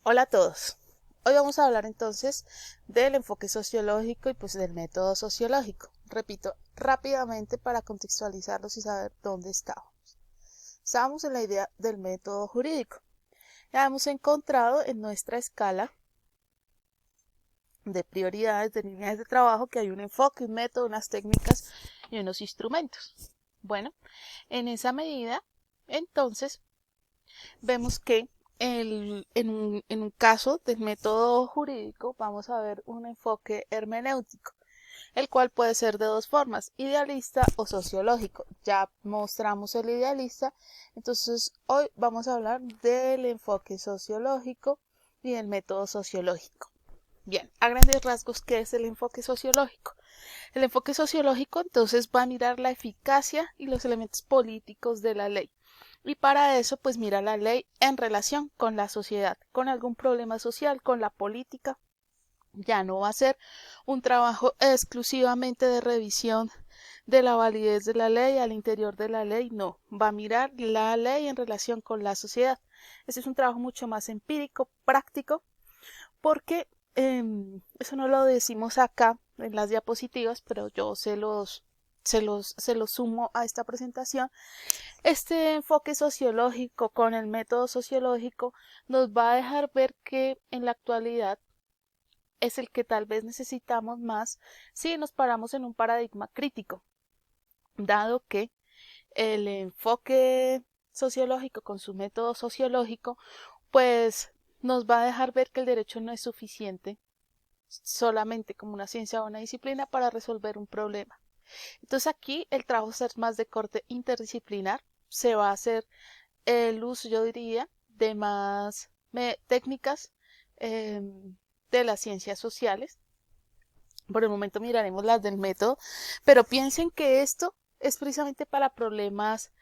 Hola a todos. Hoy vamos a hablar entonces del enfoque sociológico y pues del método sociológico. Repito rápidamente para contextualizarlos y saber dónde estábamos. Estábamos en la idea del método jurídico. Ya hemos encontrado en nuestra escala de prioridades, de líneas de trabajo, que hay un enfoque, un método, unas técnicas y unos instrumentos. Bueno, en esa medida, entonces, vemos que en un caso del método jurídico vamos a ver un enfoque hermenéutico, el cual puede ser de dos formas, idealista o sociológico. Ya mostramos el idealista, entonces hoy vamos a hablar del enfoque sociológico y del método sociológico. Bien, a grandes rasgos, ¿qué es el enfoque sociológico? El enfoque sociológico entonces va a mirar la eficacia y los elementos políticos de la ley. Y para eso, pues mira la ley en relación con la sociedad, con algún problema social, con la política. Ya no va a ser un trabajo exclusivamente de revisión de la validez de la ley al interior de la ley, no, va a mirar la ley en relación con la sociedad. Este es un trabajo mucho más empírico, práctico, porque eso no lo decimos acá en las diapositivas, pero yo se los sumo a esta presentación. Este enfoque sociológico con el método sociológico nos va a dejar ver que en la actualidad es el que tal vez necesitamos más si nos paramos en un paradigma crítico, dado que el enfoque sociológico con su método sociológico pues nos va a dejar ver que el derecho no es suficiente solamente como una ciencia o una disciplina para resolver un problema. Entonces aquí el trabajo es más de corte interdisciplinar, se va a hacer el uso, yo diría, de más técnicas eh, de las ciencias sociales. Por el momento miraremos las del método, pero piensen que esto es precisamente para problemas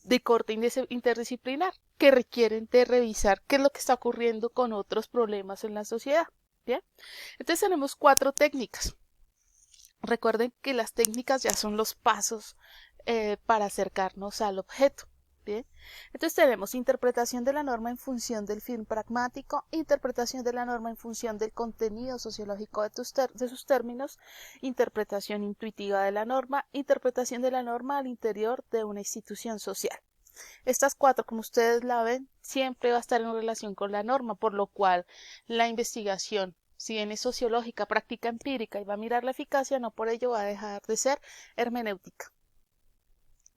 de corte interdisciplinar que requieren de revisar qué es lo que está ocurriendo con otros problemas en la sociedad. ¿Bien? Entonces tenemos cuatro técnicas. Recuerden que las técnicas ya son los pasos para acercarnos al objeto. Bien, entonces tenemos interpretación de la norma en función del fin pragmático, interpretación de la norma en función del contenido sociológico de sus términos, interpretación intuitiva de la norma, interpretación de la norma al interior de una institución social. Estas cuatro, como ustedes la ven, siempre va a estar en relación con la norma, por lo cual la investigación, si bien es sociológica, práctica empírica y va a mirar la eficacia, no por ello va a dejar de ser hermenéutica.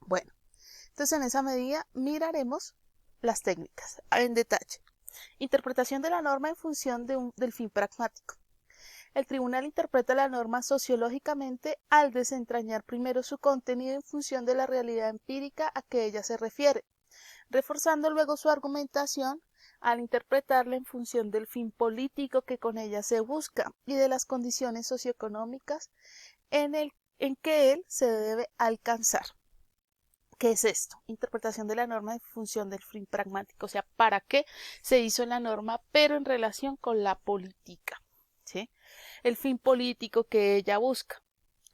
Bueno, entonces en esa medida miraremos las técnicas en detalle. Interpretación de la norma en función del fin pragmático. El tribunal interpreta la norma sociológicamente al desentrañar primero su contenido en función de la realidad empírica a que ella se refiere, reforzando luego su argumentación al interpretarla en función del fin político que con ella se busca y de las condiciones socioeconómicas en que él se debe alcanzar. ¿Qué es esto? Interpretación de la norma en función del fin pragmático, o sea, ¿para qué se hizo la norma, pero en relación con la política? ¿Sí? El fin político que ella busca.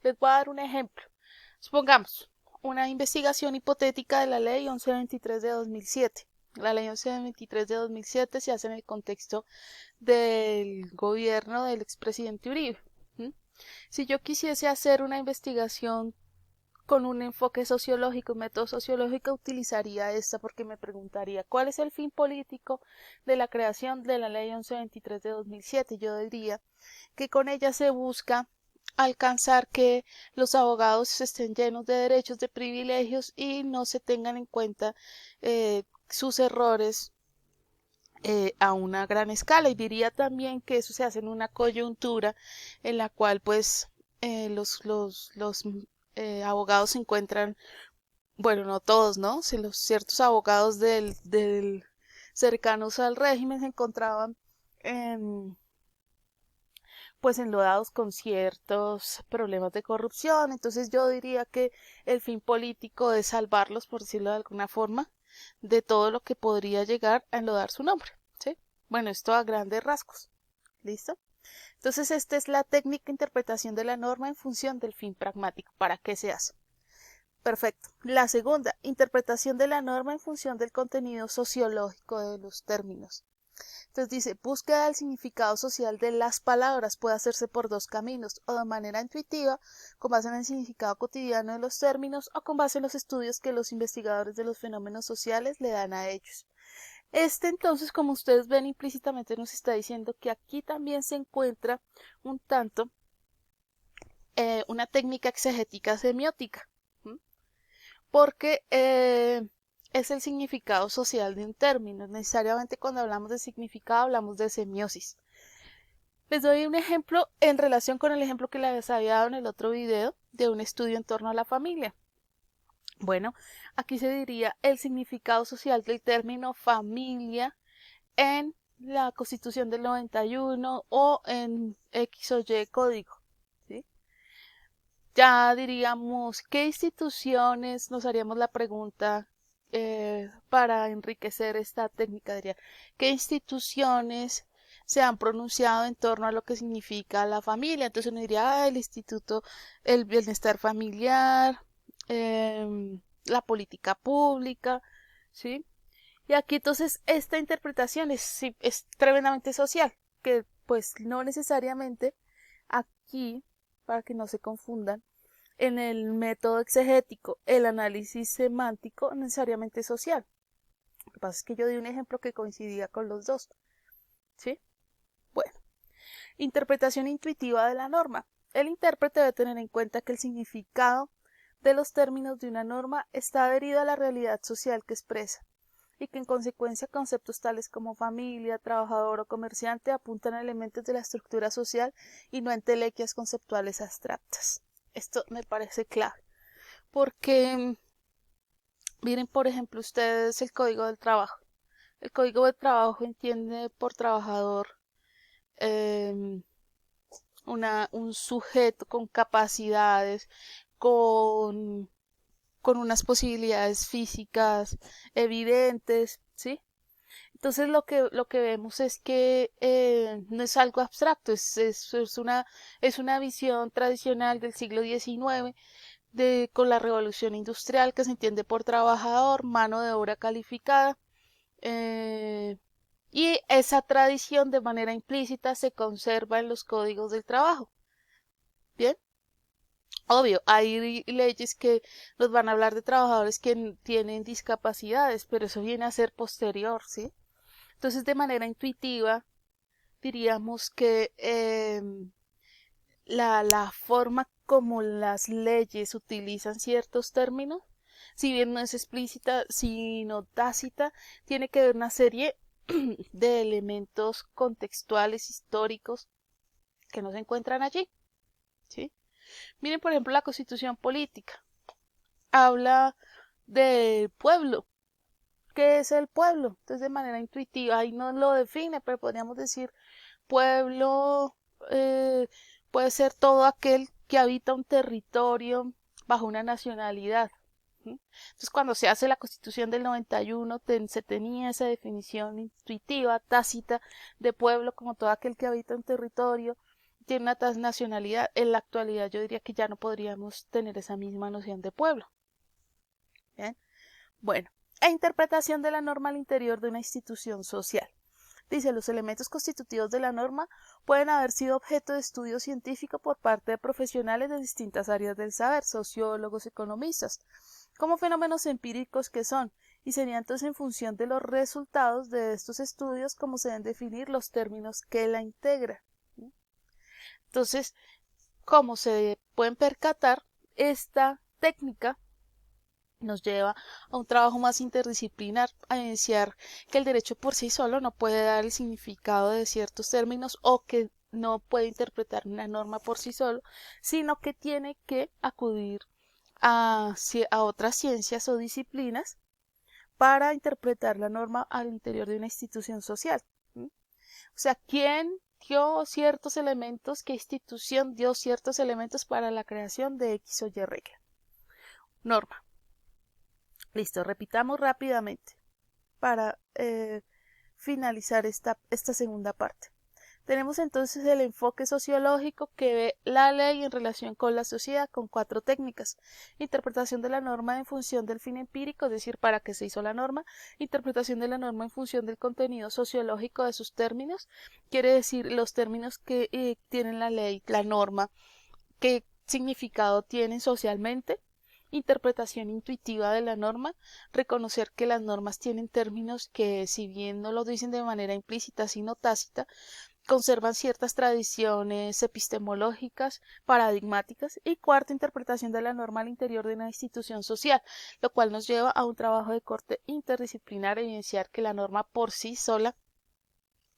Les voy a dar un ejemplo. Supongamos una investigación hipotética de la ley 1123 de 2007. La ley 1123 de 2007 se hace en el contexto del gobierno del expresidente Uribe. Si yo quisiese hacer una investigación con un enfoque sociológico, un método sociológico, utilizaría esta porque me preguntaría cuál es el fin político de la creación de la ley 1123 de 2007. Yo diría que con ella se busca alcanzar que los abogados estén llenos de derechos, de privilegios y no se tengan en cuenta sus errores a una gran escala. Y diría también que eso se hace en una coyuntura en la cual pues los abogados se encuentran, bueno, no todos, ¿no? Si los ciertos abogados del cercanos al régimen se encontraban en pues enlodados con ciertos problemas de corrupción. Entonces yo diría que el fin político es salvarlos, por decirlo de alguna forma, de todo lo que podría llegar a enlodar su nombre. ¿Sí? Bueno, esto a grandes rasgos. ¿Listo? Entonces esta es la técnica de interpretación de la norma en función del fin pragmático. ¿Para qué se hace? Perfecto. La segunda, interpretación de la norma en función del contenido sociológico de los términos. Entonces dice, búsqueda del significado social de las palabras puede hacerse por dos caminos, o de manera intuitiva, con base en el significado cotidiano de los términos, o con base en los estudios que los investigadores de los fenómenos sociales le dan a ellos. Entonces, como ustedes ven, implícitamente nos está diciendo que aquí también se encuentra un tanto una técnica exegética semiótica, ¿m? Porque es el significado social de un término. Necesariamente cuando hablamos de significado hablamos de semiosis. Les doy un ejemplo en relación con el ejemplo que les había dado en el otro video de un estudio en torno a la familia. Bueno, aquí se diría el significado social del término familia en la Constitución del 91 o en X o Y código. ¿Sí? Ya diríamos, ¿qué instituciones? Nos haríamos la pregunta para enriquecer esta técnica. Diría, ¿qué instituciones se han pronunciado en torno a lo que significa la familia? Entonces uno diría, el Instituto, el Bienestar Familiar, la política pública, ¿sí? Y aquí entonces esta interpretación sí, es tremendamente social, que pues no necesariamente aquí, para que no se confundan, en el método exegético, el análisis semántico necesariamente social. Lo que pasa es que yo di un ejemplo que coincidía con los dos, ¿sí? Bueno, interpretación intuitiva de la norma. El intérprete debe tener en cuenta que el significado de los términos de una norma está adherido a la realidad social que expresa y que en consecuencia conceptos tales como familia, trabajador o comerciante apuntan a elementos de la estructura social y no a entelequias conceptuales abstractas. Esto me parece clave, porque miren, por ejemplo, ustedes el Código del Trabajo. El Código del Trabajo entiende por trabajador eh, un sujeto con capacidades, con, con unas posibilidades físicas evidentes, ¿sí? Entonces lo que vemos es que no es algo abstracto, es una visión tradicional del siglo XIX con la revolución industrial que se entiende por trabajador, mano de obra calificada, eh, y esa tradición de manera implícita se conserva en los códigos del trabajo. Bien, obvio, hay leyes que nos van a hablar de trabajadores que tienen discapacidades, pero eso viene a ser posterior, ¿sí? Entonces, de manera intuitiva, diríamos que la forma como las leyes utilizan ciertos términos, si bien no es explícita, sino tácita, tiene que ver una serie de elementos contextuales, históricos, que no se encuentran allí, ¿sí? Miren, por ejemplo, la Constitución política. Habla del pueblo. ¿Qué es el pueblo? Entonces, de manera intuitiva, ahí no lo define, pero podríamos decir pueblo eh, puede ser todo aquel que habita un territorio bajo una nacionalidad. ¿Sí? Entonces, cuando se hace la Constitución del 91, se tenía esa definición intuitiva, tácita, de pueblo como todo aquel que habita un territorio, tiene una nacionalidad. En la actualidad yo diría que ya no podríamos tener esa misma noción de pueblo. ¿Bien? Bueno, e interpretación de la norma al interior de una institución social. Dice, los elementos constitutivos de la norma pueden haber sido objeto de estudio científico por parte de profesionales de distintas áreas del saber, sociólogos, economistas, como fenómenos empíricos que son, y sería entonces en función de los resultados de estos estudios como se deben definir los términos que la integran. Entonces, como se pueden percatar, esta técnica nos lleva a un trabajo más interdisciplinar, a evidenciar que el derecho por sí solo no puede dar el significado de ciertos términos o que no puede interpretar una norma por sí solo, sino que tiene que acudir a otras ciencias o disciplinas para interpretar la norma al interior de una institución social. ¿Sí? O sea, ¿quién dio ciertos elementos, qué institución dio ciertos elementos para la creación de X o Y regla? Norma. Listo, repitamos rápidamente para finalizar esta segunda parte. Tenemos entonces el enfoque sociológico que ve la ley en relación con la sociedad con 4 técnicas. Interpretación de la norma en función del fin empírico, es decir, para qué se hizo la norma. Interpretación de la norma en función del contenido sociológico de sus términos, quiere decir los términos que tienen la ley, la norma, qué significado tienen socialmente. Interpretación intuitiva de la norma, reconocer que las normas tienen términos que, si bien no lo dicen de manera implícita, sino tácita, conservan ciertas tradiciones epistemológicas, paradigmáticas. Y cuarta, interpretación de la norma al interior de una institución social, lo cual nos lleva a un trabajo de corte interdisciplinar, evidenciar que la norma por sí sola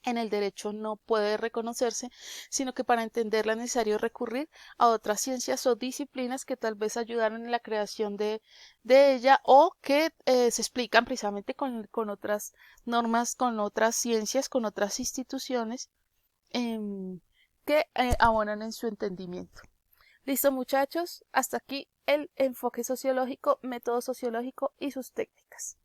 en el derecho no puede reconocerse, sino que para entenderla es necesario recurrir a otras ciencias o disciplinas que tal vez ayudaron en la creación de ella o que se explican precisamente con otras normas, con otras ciencias, con otras instituciones que abonan en su entendimiento. Listo, muchachos, hasta aquí el enfoque sociológico, método sociológico y sus técnicas.